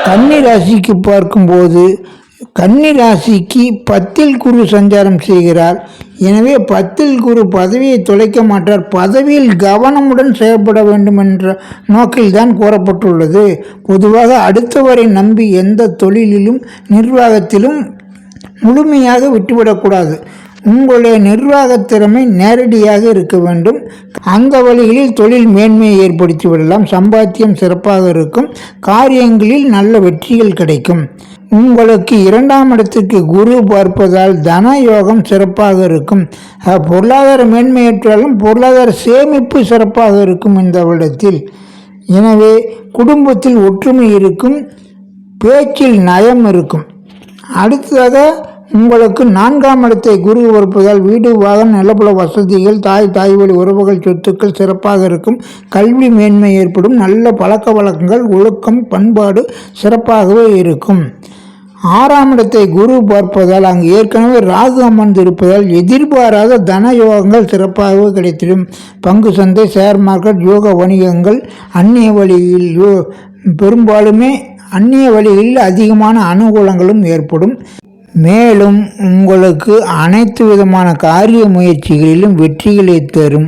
கன்னி ராசிக்கு பார்க்கும்போது கன்னி ராசிக்கு 10ல் குரு சஞ்சாரம் செய்கிறார். எனவே 10ல் குரு பதவியை தொலைக்க மாட்டார். பதவியில் கவனமுடன் செயல்பட வேண்டும் என்ற நோக்கில்தான் கூறப்பட்டுள்ளது. பொதுவாக அடுத்தவரை நம்பி எந்த தொழிலிலும் நிர்வாகத்திலும் முழுமையாக விட்டுவிடக்கூடாது. உங்களுடைய நிர்வாகத் திறமை நேரடியாக இருக்க வேண்டும். அந்த வழிகளில் தொழில் மேன்மையை ஏற்படுத்தி விடலாம். சம்பாத்தியம் சிறப்பாக இருக்கும். காரியங்களில் நல்ல வெற்றிகள் கிடைக்கும். உங்களுக்கு 2ஆம் இடத்துக்கு குரு பார்ப்பதால் தன யோகம் சிறப்பாக இருக்கும். பொருளாதார மேன்மையற்றாலும் பொருளாதார சேமிப்பு சிறப்பாக இருக்கும் இந்த வருடத்தில். எனவே குடும்பத்தில் ஒற்றுமை இருக்கும். பேச்சில் நயம் இருக்கும். அடுத்ததாக உங்களுக்கு 4ஆம் இடத்தை குரு பார்ப்பதால் வீடு வாகன நிலப்புல வசதிகள், தாய் வழி உறவுகள் சொத்துக்கள் சிறப்பாக இருக்கும். கல்வி மேன்மை ஏற்படும். நல்ல பழக்க வழக்கங்கள், ஒழுக்கம், பண்பாடு சிறப்பாகவே இருக்கும். 6ஆம் இடத்தை குரு பார்ப்பதால் அங்கு ஏற்கனவே ராகு அமர்ந்து இருப்பதால் எதிர்பாராத தன யோகங்கள் சிறப்பாகவே கிடைத்திடும். பங்கு சந்தை, ஷேர் மார்க்கெட், யோக வணிகங்கள், அந்நிய வழியில் பெரும்பாலுமே அந்நிய வழிகளில் அதிகமான அனுகூலங்களும் ஏற்படும். மேலும் உங்களுக்கு அனைத்து விதமான காரிய முயற்சிகளிலும் வெற்றிகளை தரும்.